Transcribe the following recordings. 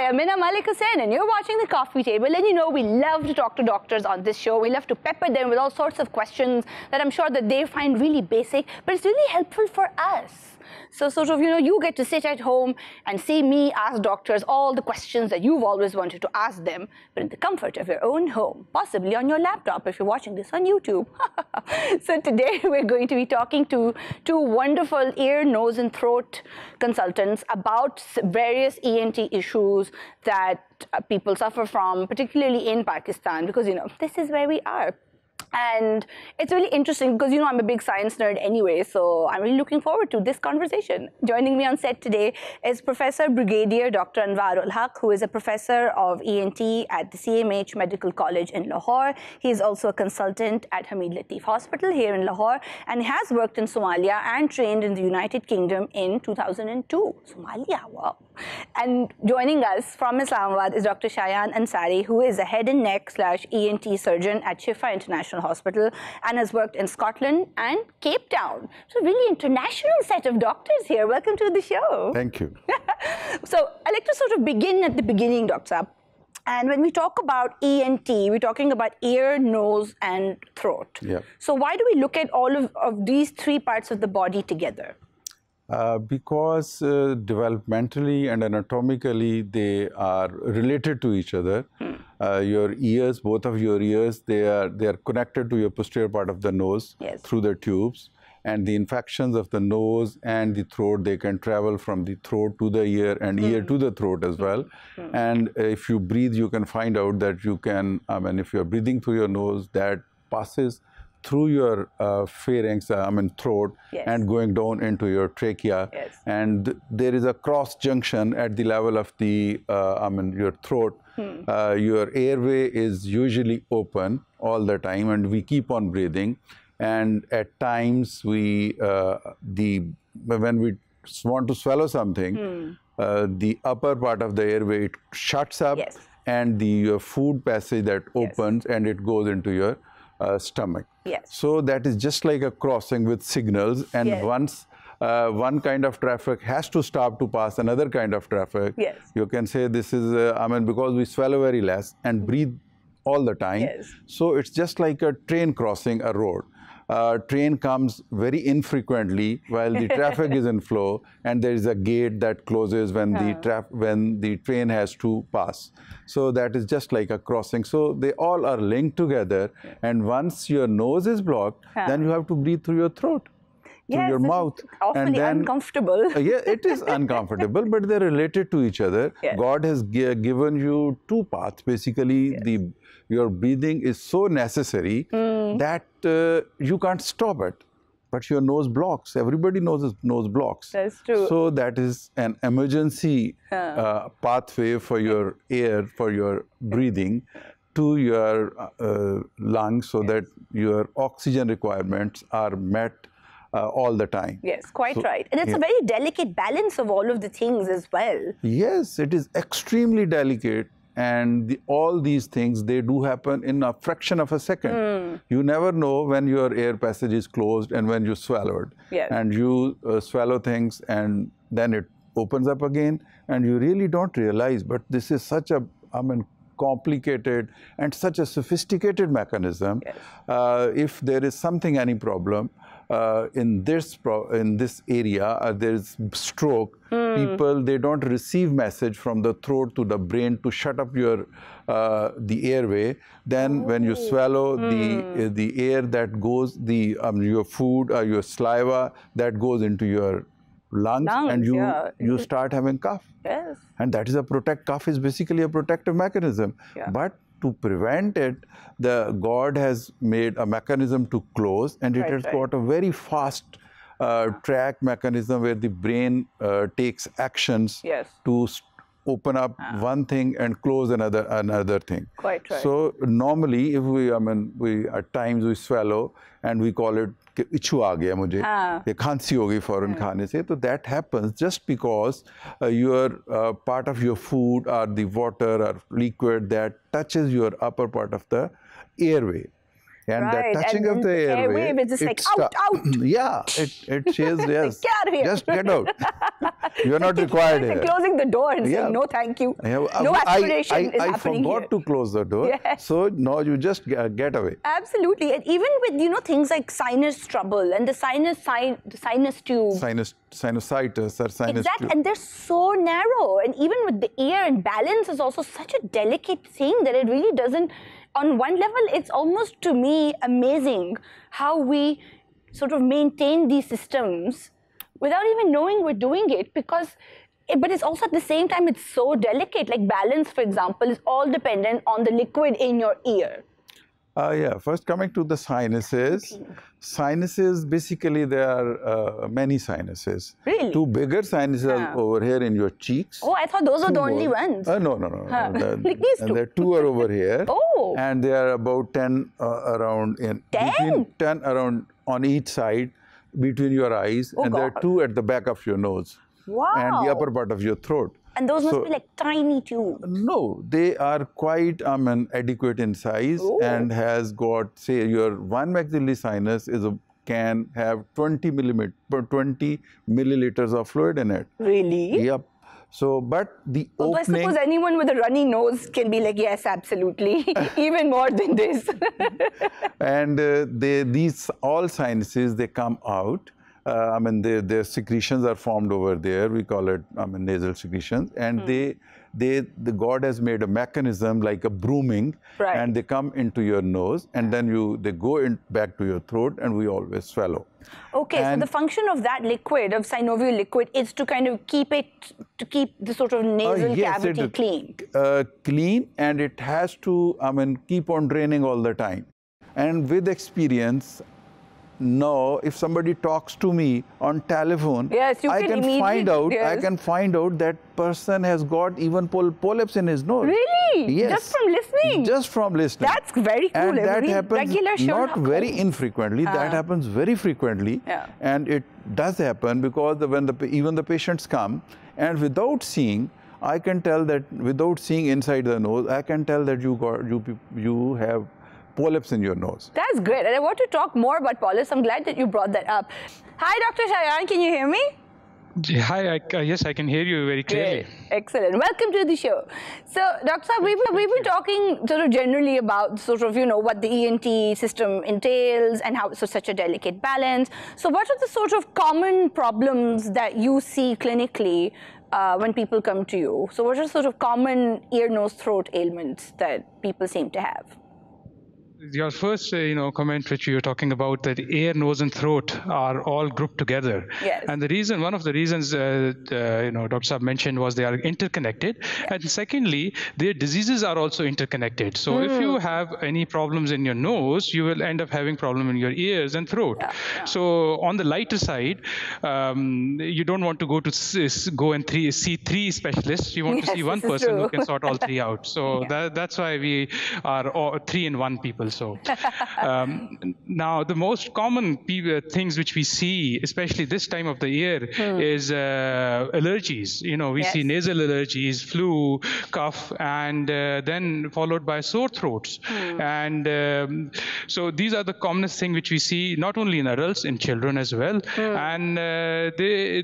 I'm Mina Malik Hussain and you're watching The Coffee Table, and you know we love to talk to doctors on this show. We love to pepper them with all sorts of questions that I'm sure that they find really basic, but it's really helpful for us. So sort of, you get to sit at home and see me ask doctors all the questions that you've always wanted to ask them, but in the comfort of your own home, possibly on your laptop if you're watching this on YouTube. So today we're going to be talking to two wonderful ear, nose and throat consultants about various ENT issues that people suffer from, particularly in Pakistan, because, this is where we are. And it's really interesting because, I'm a big science nerd anyway, so I'm really looking forward to this conversation. Joining me on set today is Professor Brigadier Dr. Anwar ul Haq, who is a professor of ENT at the CMH Medical College in Lahore. He is also a consultant at Hamid Latif Hospital here in Lahore, and he has worked in Somalia and trained in the United Kingdom in 2002. Somalia, wow. And joining us from Islamabad is Dr. Shayan Ansari, who is a head and neck / ENT surgeon at Shifa International Hospital and has worked in Scotland and Cape Town. So really international set of doctors here. Welcome to the show. Thank you. So I'd like to sort of begin at the beginning, Doctor. And when we talk about ENT, we're talking about ear, nose, and throat. Yeah. So why do we look at all of these three parts of the body together? Because developmentally and anatomically they are related to each other. Your ears, both of your ears, they are connected to your posterior part of the nose through the tubes, and the infections of the nose and the throat, they can travel from the throat to the ear and ear to the throat as well. And if you breathe, you can find out that you can, if you're breathing through your nose, that passes through your pharynx, throat, and going down into your trachea. And there is a cross junction at the level of the, your throat. Your airway is usually open all the time, and we keep on breathing. And at times, when we want to swallow something, the upper part of the airway, it shuts up, and the food passage that opens, and it goes into your stomach. So that is just like a crossing with signals, and once one kind of traffic has to stop to pass another kind of traffic, you can say this is, because we swallow very less and breathe all the time, so it's just like a train crossing a road. Train comes very infrequently while the traffic is in flow, and there is a gate that closes when the train has to pass. So that is just like a crossing. So they all are linked together, and once your nose is blocked, then you have to breathe through your throat, through your mouth. Awfully and then, uncomfortable. Yeah, it is uncomfortable, but they're related to each other. God has given you two paths. Basically, your breathing is so necessary that you can't stop it, but your nose blocks. Everybody knows his nose blocks. That's true. So that is an emergency pathway for your air, for your breathing to your lungs, so that your oxygen requirements are met all the time. Yes, quite right. And it's a very delicate balance of all of the things as well. Yes, it is extremely delicate. And all these things, they do happen in a fraction of a second. You never know when your air passage is closed and when you swallowed. And you swallow things and then it opens up again, and you really don't realize. But this is such a, complicated and such a sophisticated mechanism. If there is any problem in this area, there is stroke, people, they don't receive message from the throat to the brain to shut up your the airway. Then when you swallow, the air that goes, your food or your saliva that goes into your lungs and you start having cough. And that is cough is basically a protective mechanism. But to prevent it, God has made a mechanism to close, and it has got a very fast track mechanism where the brain takes actions to open up one thing and close another thing. Quite right. So normally, if we at times we swallow and we call it कि इच्छू आ गया मुझे, ये खांसी हो गई फौरन खाने से, तो that happens just because your part of your food or the water or liquid that touches your upper part of the airway. And Right, the touching and of the then the airway, airwave is just like, out, out. Yeah, it says, yes, Get out of here. just get out. You're not required They're here. closing the door and Yeah. saying, no, thank you. Yeah, No aspiration is I happening forgot here. to close the door. Yes. So now you just get away. Absolutely. And even with, things like sinus trouble and the sinus tube. Sinusitis or sinus Exactly. tube. And they're so narrow. And even with the ear, and balance is also such a delicate thing that it really doesn't, on one level, it's almost to me amazing how we sort of maintain these systems without even knowing we're doing it, but it's also at the same time, it's so delicate. Like balance, for example, is all dependent on the liquid in your ear. Yeah, first coming to the sinuses. Sinuses, basically there are many sinuses. Really? Two bigger sinuses are over here in your cheeks. Oh, I thought those were the only ones. No. Like these two. And there are two are over here. Oh. And they are about 10 around. 10? Between 10 around on each side between your eyes. Oh, and there are God. two at the back of your nose. Wow. And the upper part of your throat. And those must be like tiny tubes. No, they are quite adequate in size and has got, say, your one maxillary sinus can have 20 milliliters of fluid in it. Really? Yep. So, but the Although opening. I suppose anyone with a runny nose can be like, yes, absolutely, even more than this. And these all sinuses, they come out. Their secretions are formed over there. We call it, nasal secretions. And the God has made a mechanism like a brooming, Right. and they come into your nose, and then they go back to your throat, and we always swallow. Okay, so the function of that liquid, of synovial liquid, is to kind of keep the sort of nasal cavity clean. Clean, and it has to, keep on draining all the time. And with experience, now, if somebody talks to me on telephone, Yes, you I can can find out. yes. I can find out that person has got even polyps in his nose. Really? Yes. Just from listening? Just from listening. That's very cool. And A that very happens regular show. not very infrequently. That happens very frequently. Yeah. And it does happen because when even the patients come, and without seeing, I can tell that without seeing inside the nose, I can tell that you have polyps in your nose. That's great. And I want to talk more about polyps. I'm glad that you brought that up. Hi, Dr. Shayan. Can you hear me? Hi, yes, I can hear you very clearly. Great. Excellent. Welcome to the show. So, Dr. Saab, we've been talking sort of generally about sort of, what the ENT system entails and how it's such a delicate balance. So what are the sort of common problems that you see clinically when people come to you? So what are sort of common ear, nose, throat ailments that people seem to have? Your first, comment which you were talking about, that ear, nose, and throat are all grouped together. Yes. And one of the reasons, Dr. Saab mentioned was they are interconnected. Yeah. And secondly, their diseases are also interconnected. So if you have any problems in your nose, you will end up having problem in your ears and throat. Yeah. So on the lighter side, you don't want to go and see three specialists. You want to see one person who can sort all three out. So that's why we are all 3-in-1 people. So now the most common things which we see, especially this time of the year, is allergies. We see nasal allergies, flu, cough, and then followed by sore throats. And so these are the commonest thing which we see not only in adults, in children as well. And they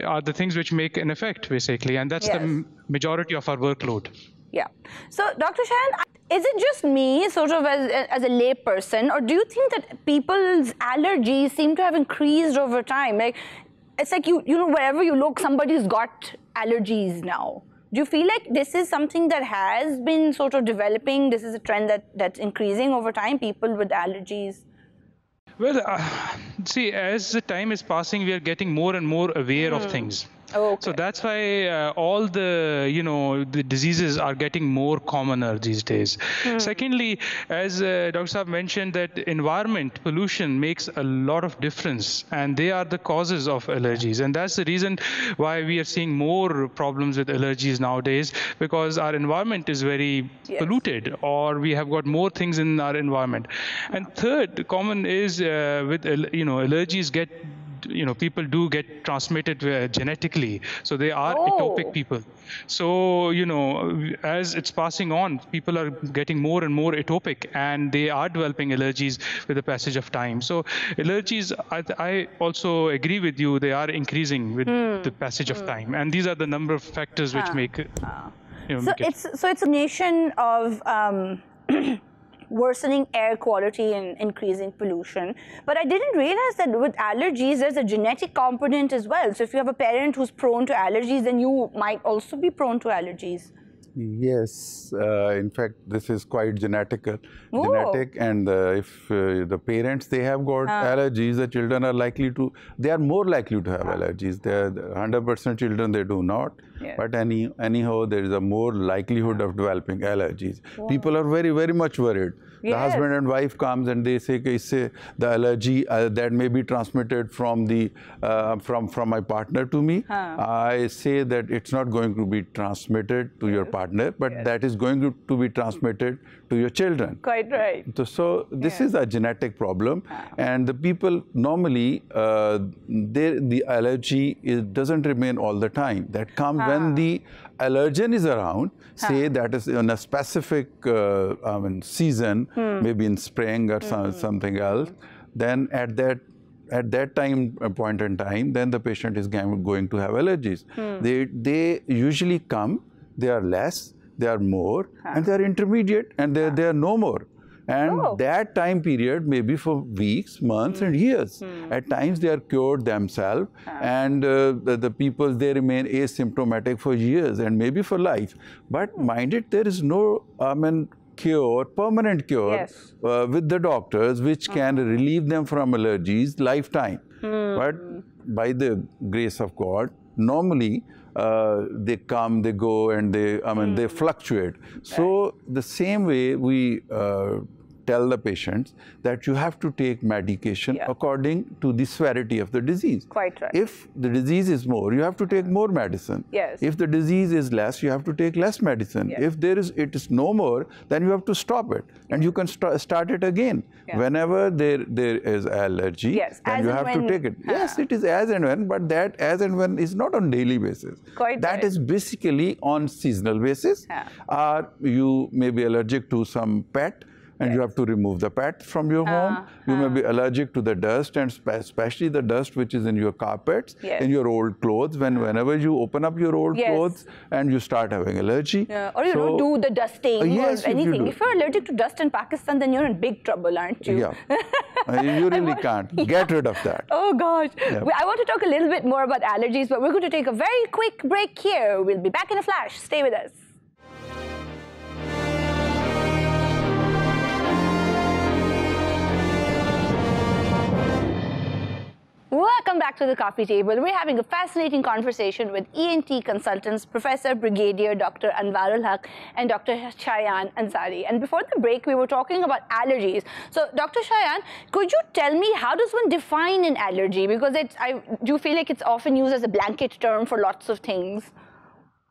are the things which make an effect, basically. And that's the majority of our workload. Yeah. So, Dr. Shayan, is it just me, sort of as a lay person, or do you think that people's allergies seem to have increased over time? Like, it's like wherever you look, somebody's got allergies now. Do you feel like this is something that has been sort of developing? This is a trend that's increasing over time, people with allergies? Well, see, as the time is passing, we are getting more and more aware of things. Oh, okay. So that's why all the diseases are getting more commoner these days. Secondly, as Dr. Saab mentioned, that environment pollution makes a lot of difference, and they are the causes of allergies. And that's the reason why we are seeing more problems with allergies nowadays, because our environment is very polluted, or we have got more things in our environment. And third common is with allergies get people do get transmitted genetically. So they are Oh. atopic people. So, as it's passing on, people are getting more and more atopic, and they are developing allergies with the passage of time. So allergies, I also agree with you, they are increasing with the passage of time. And these are the number of factors which make it. So it's a nation of worsening air quality and increasing pollution. But I didn't realize that with allergies, there's a genetic component as well. So if you have a parent who's prone to allergies, then you might also be prone to allergies. Yes, in fact, this is quite genetic, Oh. and if the parents, they have got allergies, the children are they are more likely to have allergies. They're 100% children, they do not. Yes. But anyhow, there is a more likelihood of developing allergies. People are very, very much worried. The Yes. husband and wife comes and they say, the allergy that may be transmitted from from my partner to me. I say that it's not going to be transmitted to your partner, but that is going to be transmitted to your children. Quite right. So this is a genetic problem, and the people normally the allergy doesn't remain all the time. That comes when the allergen is around. Say that is in a specific season, maybe in spring or something else. Then at that point in time, then the patient is going to have allergies. They usually come. They are less. They are more, and they are intermediate, and they are no more. And that time period may be for weeks, months, and years. At times, they are cured themselves, and the people, they remain asymptomatic for years and maybe for life. But mind it, there is no, permanent cure with the doctors, which can relieve them from allergies lifetime. But by the grace of God, normally, they come, they go, and they fluctuate. So the same way we tell the patients that you have to take medication according to the severity of the disease. Quite right. If the disease is more, you have to take more medicine. Yes. If the disease is less, you have to take less medicine. Yes. If it is no more, then you have to stop it, and you can start it again. Whenever there is allergy, then you have to take it. Yes, it is as and when, but that as and when is not on daily basis. Quite That right. is basically on seasonal basis. Or you may be allergic to some pet, and you have to remove the pet from your home. You may be allergic to the dust, and especially the dust which is in your carpets, in your old clothes. Whenever you open up your old clothes and you start having allergy. Or you don't do the dusting or anything. If If you're allergic to dust in Pakistan, then you're in big trouble, aren't you? Yeah, you really can't get rid of that. Oh gosh. I want to talk a little bit more about allergies, but we're going to take a very quick break here. We'll be back in a flash. Stay with us. Welcome back to the coffee table. We're having a fascinating conversation with ENT consultants, Professor Brigadier Dr. Anwarul Haq and Dr. Shayan Ansari. And before the break, we were talking about allergies. So, Dr. Shayan, could you tell me, how does one define an allergy? Because I do feel like it's often used as a blanket term for lots of things.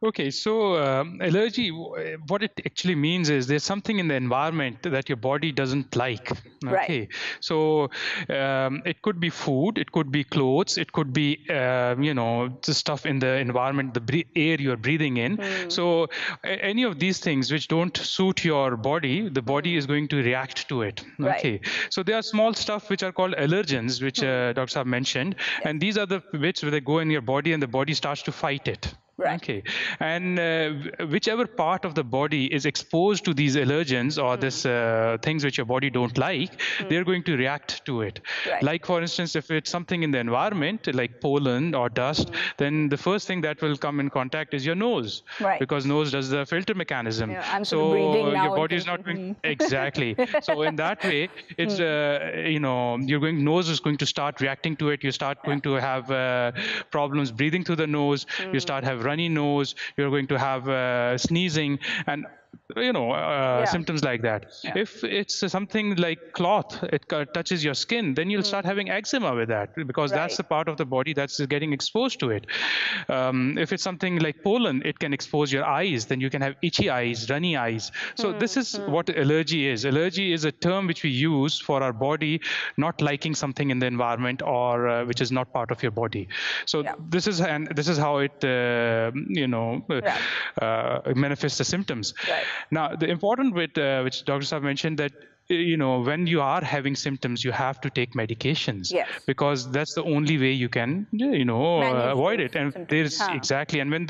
Okay, so allergy, what it actually means is there's something in the environment that your body doesn't like. Okay, Right. So it could be food, it could be clothes, it could be the stuff in the environment, the air you're breathing in. So any of these things which don't suit your body, the body is going to react to it. Okay, Right. so there are small stuff which are called allergens, which Dr. Saab mentioned, and these are the which they go in your body and the body starts to fight it. Right. Okay, and whichever part of the body is exposed to these allergens or this things which your body don't like, they're going to react to it. Right. Like for instance, if it's something in the environment like pollen or dust, then the first thing that will come in contact is your nose, Right. because nose does the filter mechanism. Yeah, I'm so breathing now your body and is not thinking, going exactly. So in that way, it's nose is going to start reacting to it. You start going to have problems breathing through the nose. You start have runny nose, you're going to have sneezing, and symptoms like that. If it's something like cloth, it touches your skin, then you'll start having eczema with that, because that's the part of the body that's getting exposed to it. If it's something like pollen, it can expose your eyes, then you can have itchy eyes, runny eyes. So this is what allergy is. Allergy is a term which we use for our body not liking something in the environment, or which is not part of your body. So this is how it manifests the symptoms. Right. Now, the important bit, which Dr. Saab mentioned, that when you are having symptoms, you have to take medications, because that's the only way you can avoid it. And there's exactly, and when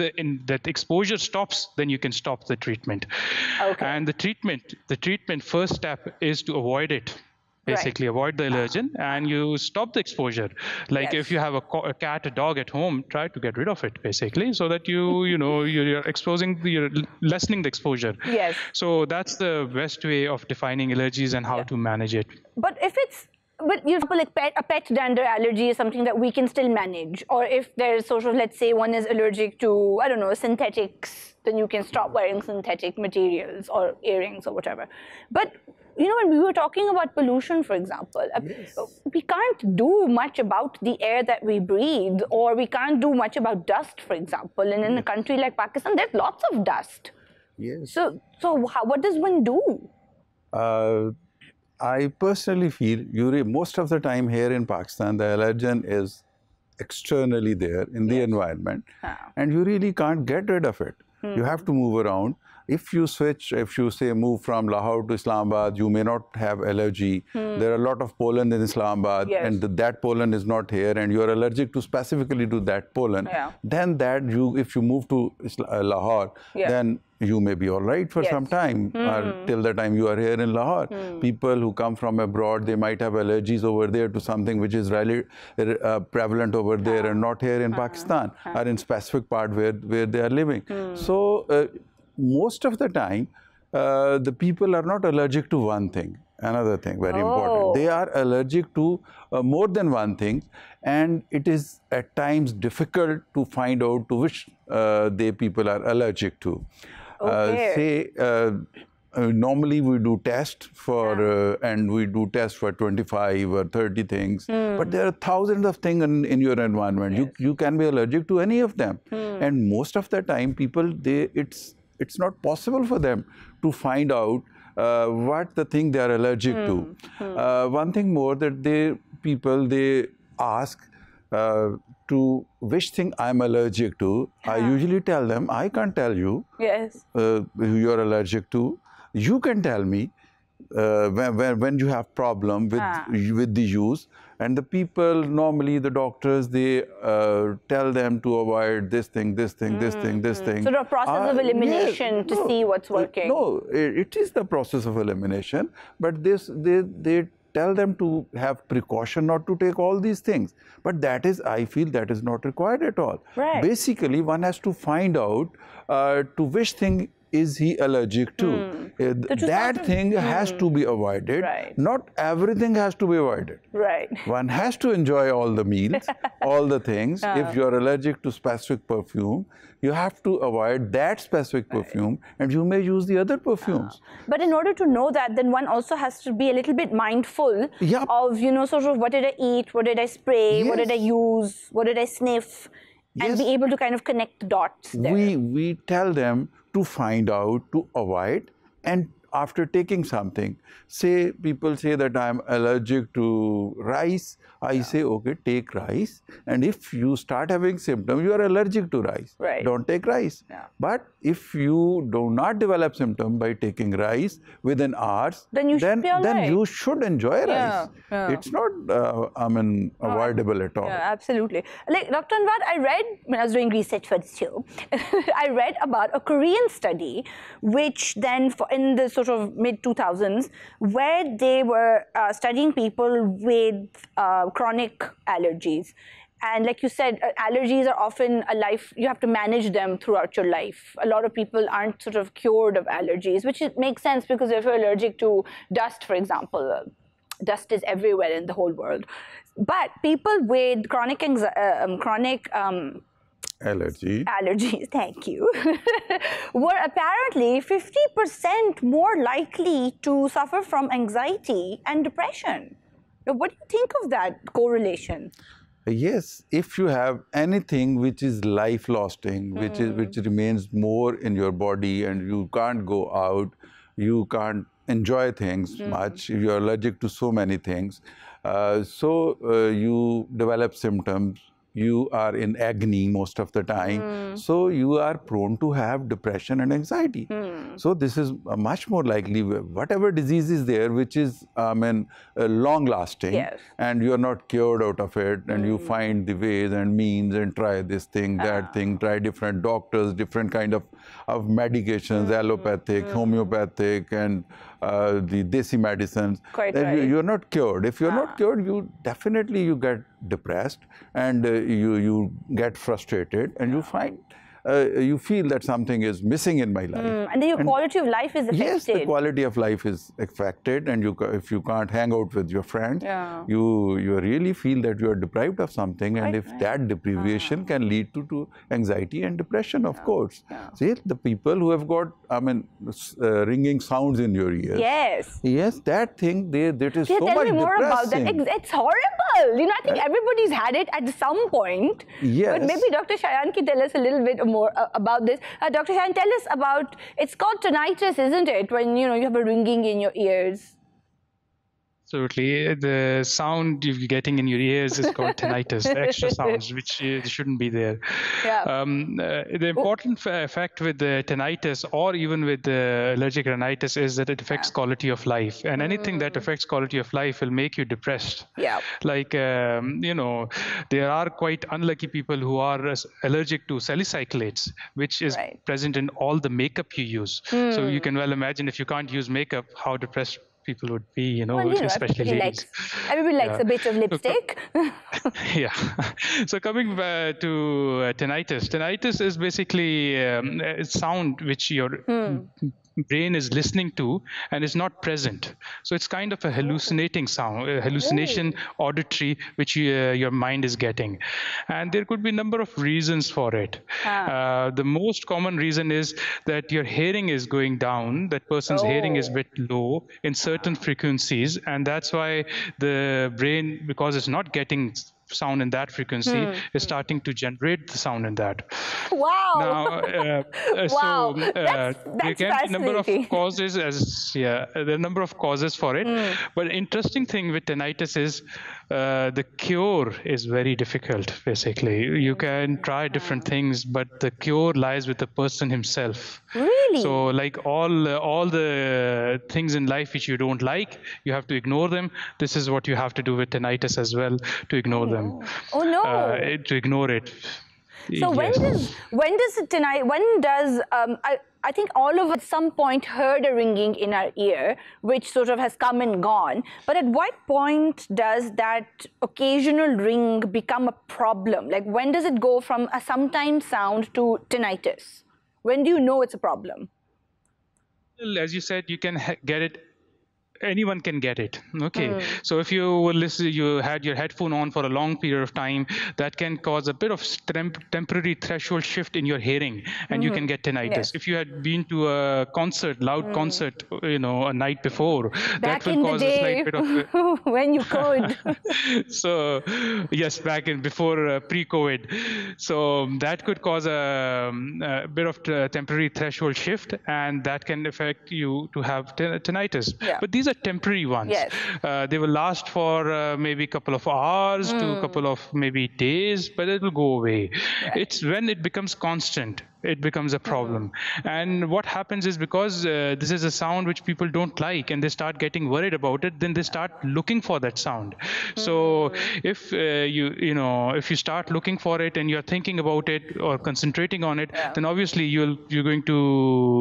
that exposure stops, then you can stop the treatment. Okay. And the treatment first step is to avoid it. Basically, avoid the allergen, and you stop the exposure. Like if you have a cat, a dog at home, try to get rid of it, basically, so that you're lessening the exposure. Yes. So that's the best way of defining allergies and how to manage it. But if it's like a pet dander allergy is something that we can still manage, or if there's sort of, let's say one is allergic to, I don't know, synthetics, then you can stop wearing synthetic materials or earrings or whatever. But when we were talking about pollution, for example, we can't do much about the air that we breathe, or we can't do much about dust, for example. And in a country like Pakistan, there's lots of dust. Yes. So what does one do? I personally feel most of the time here in Pakistan, the allergen is externally there in the environment, and you really can't get rid of it. You have to move around. If you say move from Lahore to Islamabad, you may not have allergy. There are a lot of pollen in Islamabad, and that pollen is not here, and you are allergic specifically to that pollen. Then if you move to Lahore, then you may be all right for some time, or till the time you are here in Lahore. People who come from abroad, they might have allergies over there to something which is really prevalent over there and not here in Pakistan, or in specific part where they are living. So most of the time, the people are not allergic to one thing. Another thing, very important. They are allergic to more than one thing, and it is at times difficult to find out to which people are allergic to. Normally we do tests for, and we do tests for 25 or 30 things, but there are thousands of things in your environment. You can be allergic to any of them, and most of the time people, it's not possible for them to find out what the thing they are allergic to. One thing more that people ask to which thing I'm allergic to. I usually tell them, I can't tell you who you're allergic to. You can tell me when you have problem with the use. And the people, normally the doctors, they tell them to avoid this thing, this thing, this thing, this thing. So the process of elimination to see what's working. No, it is the process of elimination, but they tell them to have precaution not to take all these things. But that is, I feel, that is not required at all. Right. Basically, one has to find out to which thing is he allergic to. That thing has to be avoided. Right. Not everything has to be avoided. Right. One has to enjoy all the meals, all the things. If you are allergic to specific perfume, you have to avoid that specific perfume, and you may use the other perfumes. But in order to know that, then one also has to be a little bit mindful of, sort of what did I eat, what did I spray, what did I use, what did I sniff, and be able to kind of connect the dots there. We tell them to find out, to avoid, and after taking something, people say that I'm allergic to rice, I say, okay, take rice, and if you start having symptoms, you are allergic to rice, don't take rice. But if you do not develop symptoms by taking rice within hours, then you should enjoy rice. It's not, avoidable at all. Yeah, absolutely. Like, Dr. Anwar, I read, when I was doing research for this show, I read about a Korean study, which then, in the sort of mid-2000s, where they were studying people with chronic allergies. And like you said, allergies are often you have to manage them throughout your life. A lot of people aren't sort of cured of allergies, which makes sense, because if you're allergic to dust, for example, dust is everywhere in the whole world. But people with chronic allergies, thank you, were apparently 50% more likely to suffer from anxiety and depression. Now, what do you think of that correlation? Yes, if you have anything which is life-lasting, which remains more in your body, and you can't go out, you can't enjoy things much, you're allergic to so many things, you develop symptoms. You are in agony most of the time, so you are prone to have depression and anxiety. So this is much more likely, whatever disease is there, which is long-lasting, yes, and you are not cured out of it, and you find the ways and means and try this thing, that thing, try different doctors, different kind of medications, allopathic, homeopathic, and the desi medicines. Quite right. You're not cured. If you're not cured, you definitely get depressed, and you get frustrated, and you feel that something is missing in my life. And then your quality of life is affected. Yes, the quality of life is affected, and if you can't hang out with your friends, you really feel that you are deprived of something, and if that deprivation can lead to anxiety and depression, of course. See, the people who have got, ringing sounds in your ears. Yes, that thing, that is so much tell me more depressing. about that. It's horrible. I think everybody's had it at some point. Yes. But maybe Dr. Shayan can tell us a little bit more about this. Dr. Shayan, tell us about, it's called tinnitus, isn't it? When, you have a ringing in your ears. Absolutely. The sound you're getting in your ears is called tinnitus, the extra sounds, which shouldn't be there. The important fact with the tinnitus, or even with the allergic rhinitis, is that it affects quality of life. And anything that affects quality of life will make you depressed. Like, there are quite unlucky people who are allergic to salicylates, which is present in all the makeup you use. So you can well imagine, if you can't use makeup, how depressed people would be, especially ladies. Everybody likes a bit of lipstick. So coming back to tinnitus is basically a sound which your brain is listening to and is not present. So it's kind of a hallucinating sound, a hallucination auditory, which your mind is getting. And there could be a number of reasons for it. The most common reason is that your hearing is going down, that person's hearing is a bit low in certain frequencies, and that's why the brain, because it's not getting sound in that frequency, is starting to generate the sound in that. Wow. Now, wow. There can be a number of causes, there are a number of causes for it. But interesting thing with tinnitus is the cure is very difficult, basically. You can try different things, but the cure lies with the person himself. Really? So like all the things in life which you don't like, you have to ignore them. This is what you have to do with tinnitus as well, to ignore them. Oh no! To ignore it. So when does I think all of us at some point heard a ringing in our ear, which sort of has come and gone. But at what point does that occasional ring become a problem? Like, when does it go from a sometimes sound to tinnitus? When do you know it's a problem? Well, as you said, you can get it. Anyone can get it. Okay. So if you were listening, you had your headphone on for a long period of time, that can cause a bit of temporary threshold shift in your hearing, and you can get tinnitus. Yes. If you had been to a concert, loud concert, a night before, back that will cause a slight bit of when you could. So yes, before pre-COVID. So that could cause a bit of temporary threshold shift, and that can affect you to have tinnitus. But these are temporary ones. Yes. They will last for maybe a couple of hours to a couple of maybe days, but it will go away. It's when it becomes constant, it becomes a problem. And what happens is, because this is a sound which people don't like and they start getting worried about it, then they start looking for that sound. So if if you start looking for it and you're thinking about it or concentrating on it, then obviously you're going to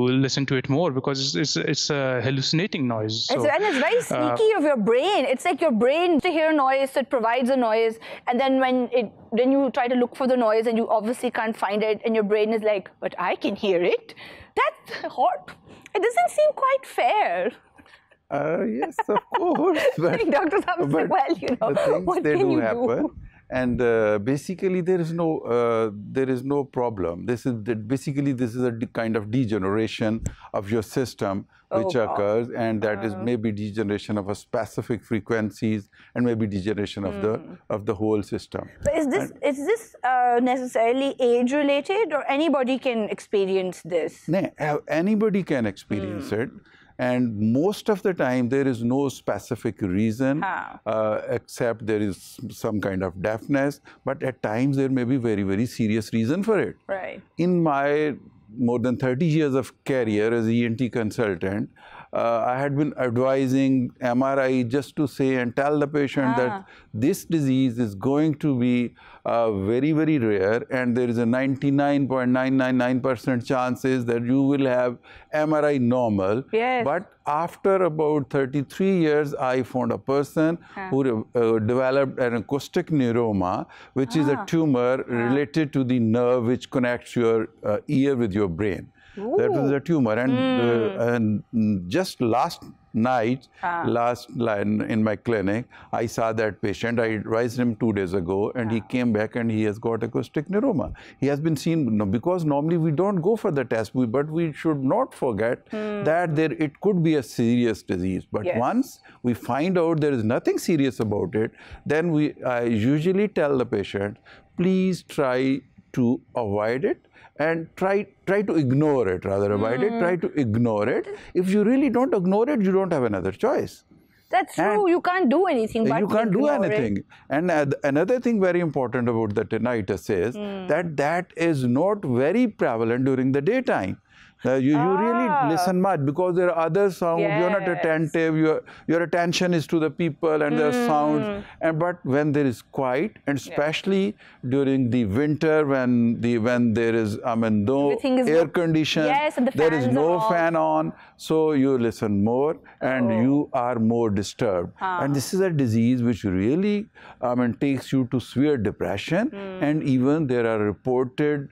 listen to it more, because it's a hallucinating noise. So, and it's very sneaky of your brain. It's like your brain to hear noise, so it provides a noise, and then when you try to look for the noise and you obviously can't find it, and your brain is like, but I can hear it. That's hot. It doesn't seem quite fair. Yes, of course. But, Dr. Thomas, well, the things what they can do you happen. do? and basically there is no problem. This is a kind of degeneration of your system which occurs, and that is maybe degeneration of a specific frequencies and maybe degeneration of the whole system. But is this necessarily age related, or anybody can experience this? No, anybody can experience it. And most of the time, there is no specific reason, except there is some kind of deafness. But at times, there may be very, very serious reason for it. Right. In my more than 30 years of career as ENT consultant, I had been advising MRI just to say and tell the patient that this disease is going to be very, very rare, and there is a 99.999% chances that you will have MRI normal. Yes. But after about 33 years, I found a person who developed an acoustic neuroma, which is a tumor related to the nerve which connects your ear with your brain. Ooh. That was a tumor, and just last night, in my clinic, I saw that patient. I advised him 2 days ago, and he came back and he has got acoustic neuroma. He has been seen, because normally we don't go for the test, but we should not forget that it could be a serious disease. But once we find out there is nothing serious about it, then I usually tell the patient, please try to avoid it. And try to ignore it, rather avoid it, try to ignore it. If you really don't ignore it, you don't have another choice. That's true. You can't do anything but you can't do anything. And another thing very important about the tinnitus is that is not very prevalent during the daytime. You really listen much because there are other sounds. You're not attentive. Your attention is to the people and their sounds. But when there is quiet, and especially during the winter when there is no air condition, there is no fan on, so you listen more and you are more disturbed. And this is a disease which really takes you to severe depression, and even there are reported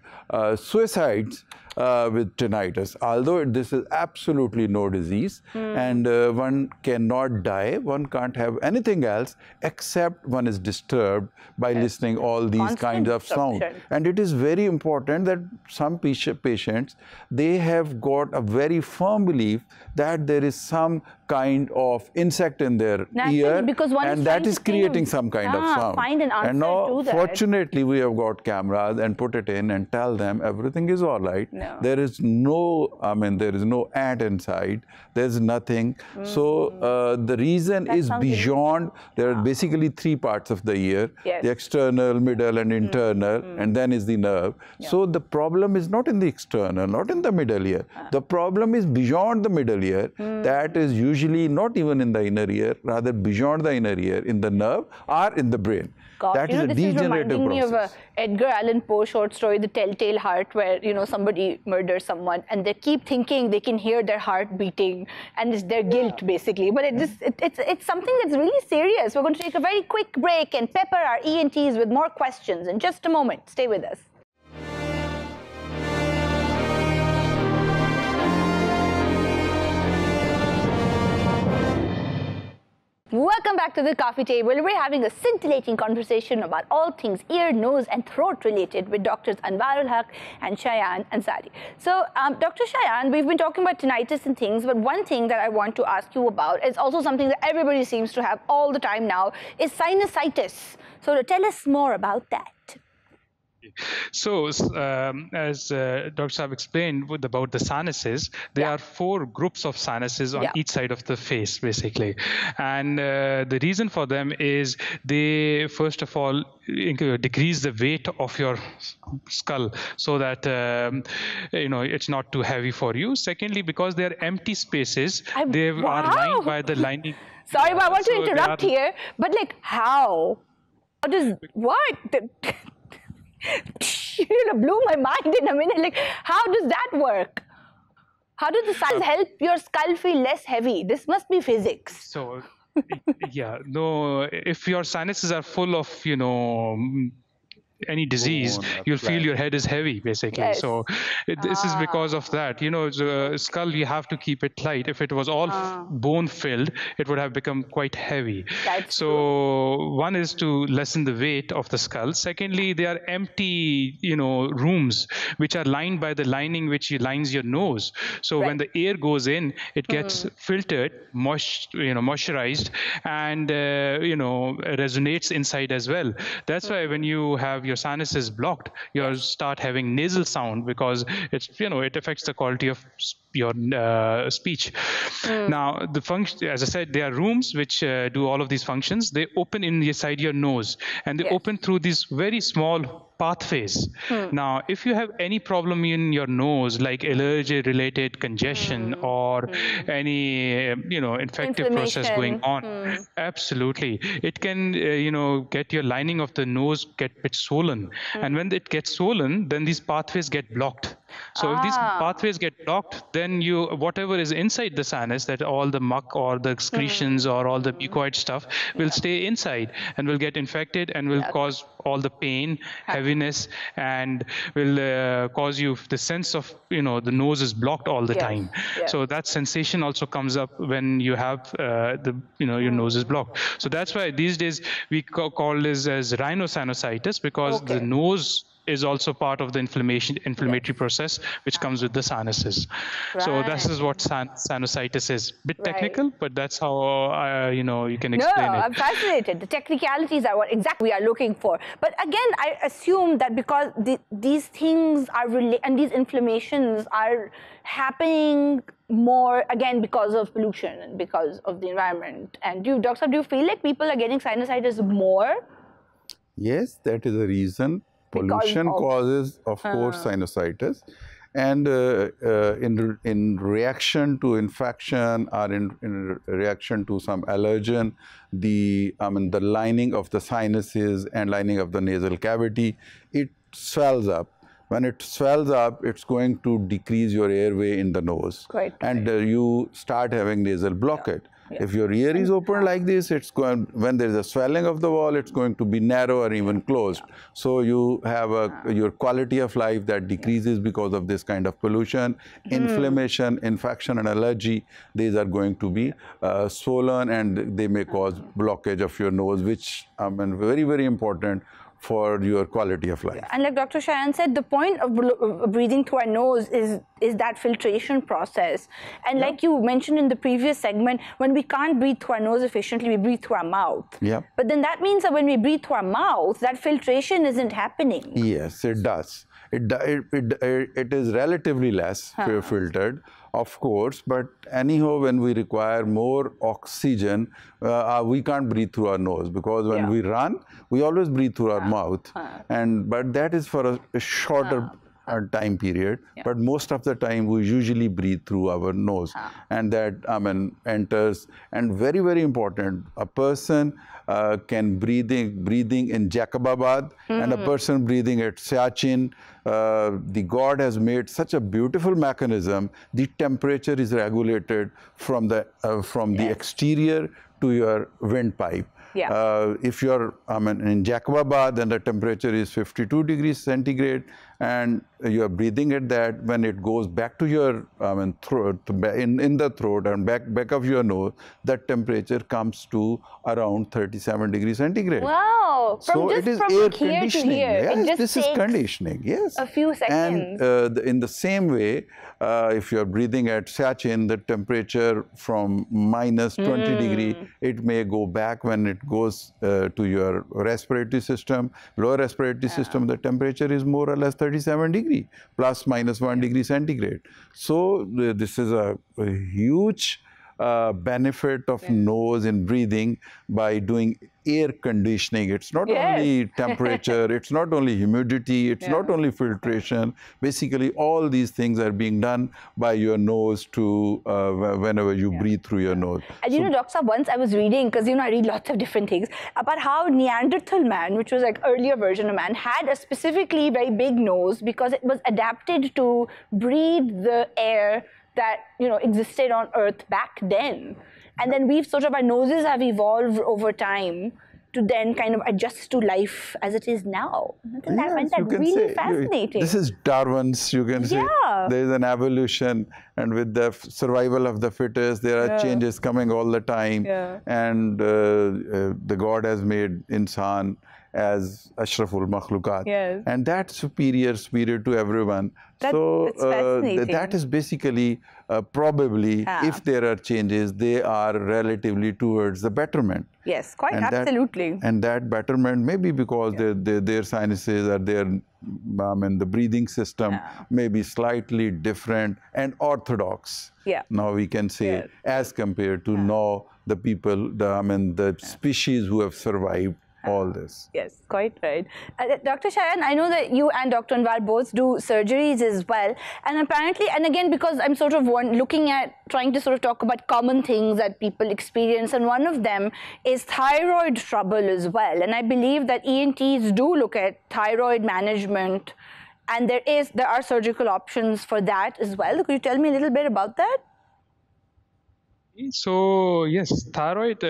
suicides with tinnitus. Although this is absolutely no disease, and one cannot die, one can't have anything else except one is disturbed by listening all these kinds of sounds. And it is very important that some patients, they have got a very firm belief that there is some kind of insect in their ear, and that is creating some kind of sound. Find an answer and now, to that. fortunately, we have got cameras and put it in and tell them everything is all right. There is no, there is no ant inside. There's nothing. So the reason is beyond. There are basically 3 parts of the ear: the external, middle, and internal, and then is the nerve. So the problem is not in the external, not in the middle ear. The problem is beyond the middle ear. That is usually not even in the inner ear, rather beyond the inner ear, in the nerve or in the brain. That is a degenerative process. This is reminding me of a Edgar Allan Poe short story, The Telltale Heart, where somebody murders someone and they keep thinking they can hear their heart beating, and it's their guilt basically. But it's something that's really serious. We're going to take a very quick break and pepper our ENTs with more questions in just a moment. Stay with us. Welcome back to the coffee table. We're having a scintillating conversation about all things ear, nose, and throat related with Doctors Anwarul Haque and Shayan Ansari. So, Dr. Shayan, we've been talking about tinnitus and things, but one thing that I want to ask you about is also something that everybody seems to have all the time now, is sinusitis. So, tell us more about that. So, as Dr. Saab explained about the sinuses, there are 4 groups of sinuses on each side of the face, basically. And the reason for them is they, first of all, decrease the weight of your skull so that, it's not too heavy for you. Secondly, because they are empty spaces, they are lined by the lining. Sorry, but I want to interrupt here, but how? How does, what? You blew my mind in a minute. How does that work? How does the sun help your skull feel less heavy? This must be physics. So, if your sinuses are full of, any disease, you'll feel your head is heavy, basically. Yes. So this is because of that. The skull, you have to keep it light. If it was all bone filled, it would have become quite heavy. That's so one is to lessen the weight of the skull. Secondly, there are empty, rooms which are lined by the lining which lines your nose. So when the air goes in, it gets filtered, moisturized, and resonates inside as well. That's why when you have your sinuses blocked, you start having nasal sound, because it's it affects the quality of your speech. Now the function, as I said, there are rooms which do all of these functions. They open inside your nose, and they open through these very small pathways. Now, if you have any problem in your nose, like allergy-related congestion or any infective process going on, absolutely, it can get your lining of the nose get a bit swollen, and when it gets swollen, then these pathways get blocked. So if these pathways get blocked, then whatever is inside the sinus, that all the muck or the excretions or all the mucoid stuff will stay inside and will get infected and will cause all the pain, heaviness, and will cause you the sense of the nose is blocked all the time. So that sensation also comes up when you have your nose is blocked. So that's why these days we call this as rhinosinusitis, because the nose is also part of the inflammatory process which comes with the sinuses. So this is what sinusitis is. Bit technical, but that's how you can explain it. I'm fascinated. The technicalities are what exactly we are looking for. But again, I assume that because these things are and these inflammations are happening more, again, because of pollution and because of the environment. And Dr. do you feel like people are getting sinusitis more? Yes, that is a reason. Pollution causes, of course, sinusitis, and in reaction to infection or in reaction to some allergen, the lining of the sinuses and lining of the nasal cavity, it swells up. When it swells up, it's going to decrease your airway in the nose, and you start having nasal blockage. If your ear is open like this, when there's a swelling of the wall, it's going to be narrow or even closed. So you have your quality of life that decreases because of this kind of pollution. Inflammation, infection, and allergy, these are going to be swollen, and they may cause blockage of your nose, which very, very important for your quality of life. And like Dr. Shayan said, the point of breathing through our nose is that filtration process. And like you mentioned in the previous segment, when we can't breathe through our nose efficiently, we breathe through our mouth. But then that means that when we breathe through our mouth, that filtration isn't happening. Yes, it does. It is relatively less filtered, of course, but anyhow, when we require more oxygen, we can't breathe through our nose, because when we run, we always breathe through our mouth, but that is for a shorter time period, but most of the time we usually breathe through our nose, and that enters. And very, very important, a person can breathing in Jacobabad and a person breathing at Siachen. The God has made such a beautiful mechanism. The temperature is regulated from the exterior to your windpipe. If you're in Jacobabad, then the temperature is 52 degrees centigrade, and you're breathing at that. When it goes back to your throat, in the throat and back of your nose, that temperature comes to around 37 degrees centigrade. Wow! So it is air conditioning. Yes, this is conditioning. Yes, a few seconds. And in the same way, if you're breathing at Siachen, the temperature from minus 20 degree, it may go back when it goes to your respiratory system. Lower respiratory system, the temperature is more or less 37 degree, plus minus 1 degree centigrade. So this is a huge benefit of nose in breathing by doing air conditioning. It's not only temperature, it's not only humidity, it's not only filtration. Basically, all these things are being done by your nose to whenever you breathe through your nose. And you know, Doctor, once I was reading, because I read lots of different things, about how Neanderthal man, which was like earlier version of man, had a specifically very big nose because it was adapted to breathe the air that existed on Earth back then. And then we've our noses have evolved over time to then kind of adjust to life as it is now. I find that you can really say, fascinating. This is Darwin's, you can say. Yeah. There is an evolution, and with the survival of the fittest, there are changes coming all the time. Yeah. And the God has made insan as Ashraful Makhlukat. Yes. And that's superior to everyone. That's So that is basically probably, if there are changes, they are relatively towards the betterment. Yes, quite And absolutely. And that betterment may be because their sinuses or their the breathing system may be slightly different and orthodox. Yeah. Now we can say as compared to now the people, the species who have survived all this. Yes, quite right. Dr. Shayan, I know that you and Dr. Anwar both do surgeries as well. And apparently, and again, because I'm sort of looking at trying to sort of talk about common things that people experience, and one of them is thyroid trouble as well. And I believe that ENTs do look at thyroid management, and there are surgical options for that as well. Could you tell me a little bit about that? So yes, thyroid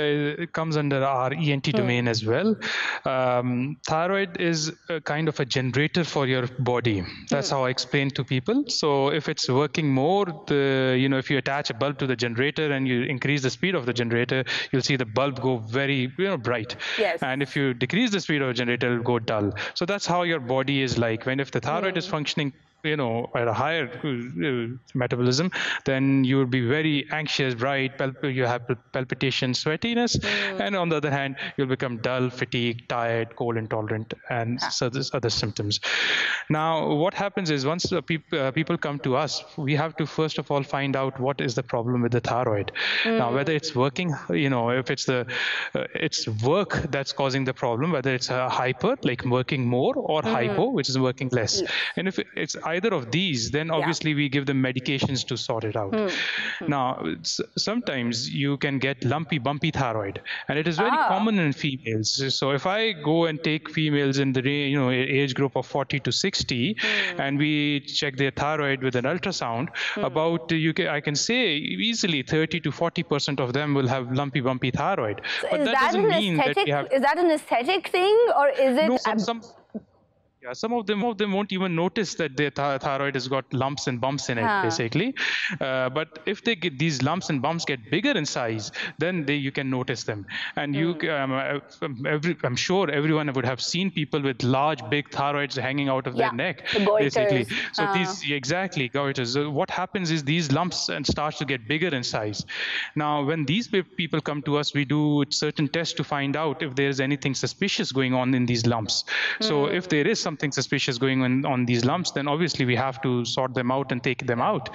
comes under our ENT domain as well. Thyroid is a kind of a generator for your body. That's how I explain to people. So if it's working more, if you attach a bulb to the generator and you increase the speed of the generator, you'll see the bulb go very bright. Yes. And if you decrease the speed of the generator, it'll go dull. So that's how your body is like. If the thyroid is functioning at a higher metabolism, then you will be very anxious, bright, you have palpitations, sweatiness, and on the other hand, you'll become dull, fatigued, tired, cold intolerant, and other symptoms. Now, what happens is once people come to us, we have to first of all find out what is the problem with the thyroid. Now, whether it's working, if it's it's work that's causing the problem, whether it's a hyper, like working more, or hypo, which is working less. And if it's either of these, then obviously we give them medications to sort it out. Now, sometimes you can get lumpy, bumpy thyroid, and it is very common in females. So if I go and take females in the age group of 40 to 60, and we check their thyroid with an ultrasound, I can say easily 30 to 40% of them will have lumpy, bumpy thyroid. So but that doesn't mean that we have. Is that an aesthetic thing, or is it? No, some of them won't even notice that their thyroid has got lumps and bumps in it, basically. But if these lumps and bumps get bigger in size, then you can notice them. And I'm sure everyone would have seen people with large, big thyroids hanging out of their neck, basically. So these goiters. So what happens is these lumps starts to get bigger in size. Now, when these people come to us, we do certain tests to find out if there is anything suspicious going on in these lumps. So if there is something suspicious going on these lumps, then obviously we have to sort them out and take them out.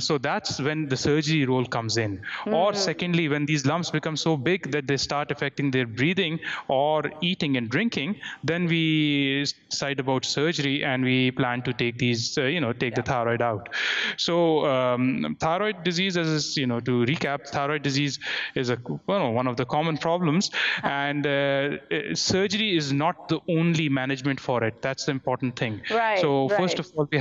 So that's when the surgery role comes in. Or secondly, when these lumps become so big that they start affecting their breathing or eating and drinking, then we decide about surgery and we plan to take these, take the thyroid out. So thyroid disease, to recap, thyroid disease is one of the common problems, and surgery is not the only management for it. That's the important thing. Right. So first of all, we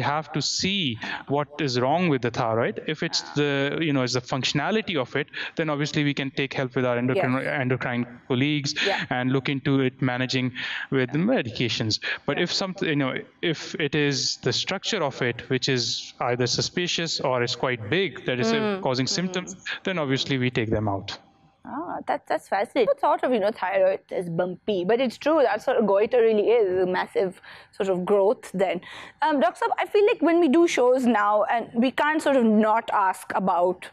have to see what is wrong with the thyroid. If it's it's the functionality of it, then obviously we can take help with our endocrine colleagues and look into it managing with medications. But if it is the structure of it which is either suspicious or is quite big, that is causing symptoms, then obviously we take them out. That's fascinating. I thought of thyroid as bumpy, but it's true. That's what a goiter really is, a massive sort of growth then. Dr. Saab, I feel like when we do shows now, and we can't sort of not ask about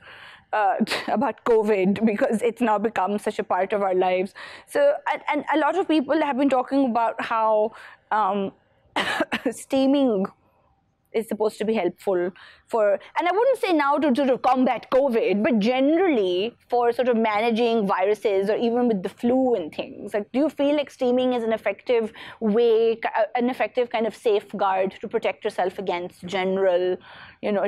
COVID because it's now become such a part of our lives. So, and a lot of people have been talking about how steaming is supposed to be helpful for, and I wouldn't say now to sort of combat COVID, but generally for sort of managing viruses or even with the flu and things. Like, do you feel like steaming is an effective way, an effective kind of safeguard to protect yourself against general,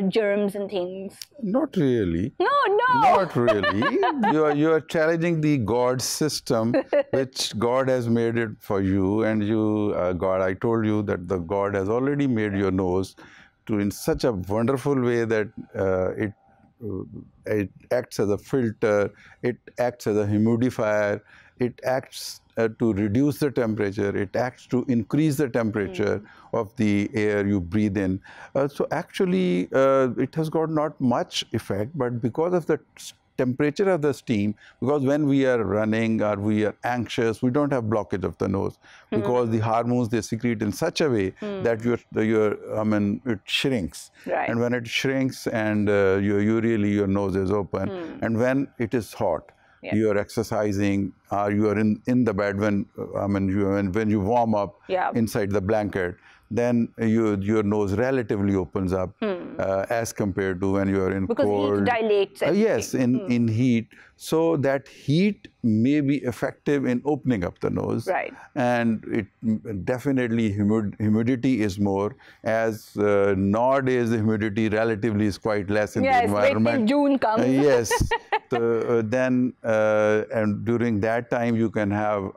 germs and things? Not really. No. Not really. You are challenging the God system, which God has made it for you, and God, I told you that the God has already made your nose in such a wonderful way that it acts as a filter, it acts as a humidifier, it acts to reduce the temperature, it acts to increase the temperature of the air you breathe in. So actually, it has got not much effect, but because of the temperature of the steam, because when we are running or we are anxious, we don't have blockage of the nose, because the hormones, they secrete in such a way that it shrinks. Right. And when it shrinks and your nose is open, and when it is hot, you are exercising, or you are in the bed when you warm up inside the blanket, then your nose relatively opens up as compared to when you are in because cold. Because heat dilates everything. Yes, in heat. So that heat may be effective in opening up the nose. Right. And it definitely humidity is more, as nowadays the humidity relatively is quite less in the environment. Wait till June comes. Yes. Then and during that time you can have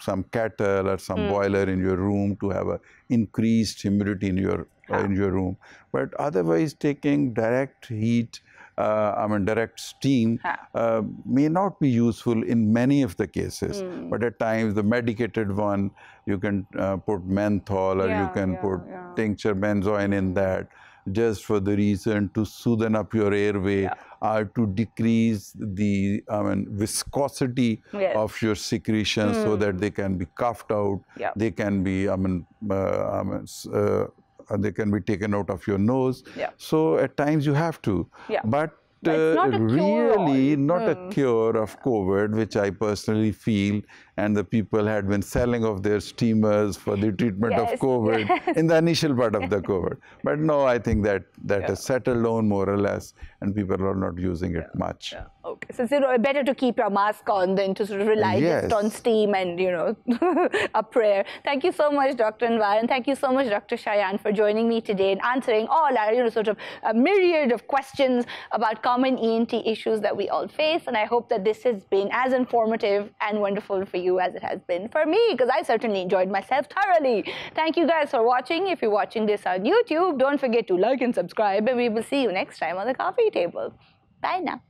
some kettle or some boiler in your room to have a increased humidity in your room. But otherwise, taking direct heat, direct steam may not be useful in many of the cases. But at times, the medicated one, you can put menthol, or you can put tincture benzoin in that, just for the reason to soothe up your airway, or to decrease the viscosity of your secretions, so that they can be coughed out, they can be they can be taken out of your nose. So at times you have to. But it's not a really not a cure of COVID, which I personally feel, and the people had been selling of their steamers for the treatment of COVID in the initial part of the COVID. But no, I think that has settled down more or less, and people are not using it much. Okay, so it's better to keep your mask on than to sort of rely just on steam and, a prayer. Thank you so much, Dr. Anwar, and thank you so much, Dr. Shayan, for joining me today and answering all our, sort of a myriad of questions about common ENT issues that we all face. And I hope that this has been as informative and wonderful for you as it has been for me, because I certainly enjoyed myself thoroughly. Thank you guys for watching. If you're watching this on YouTube, don't forget to like and subscribe, and we will see you next time on the coffee table. Bye now.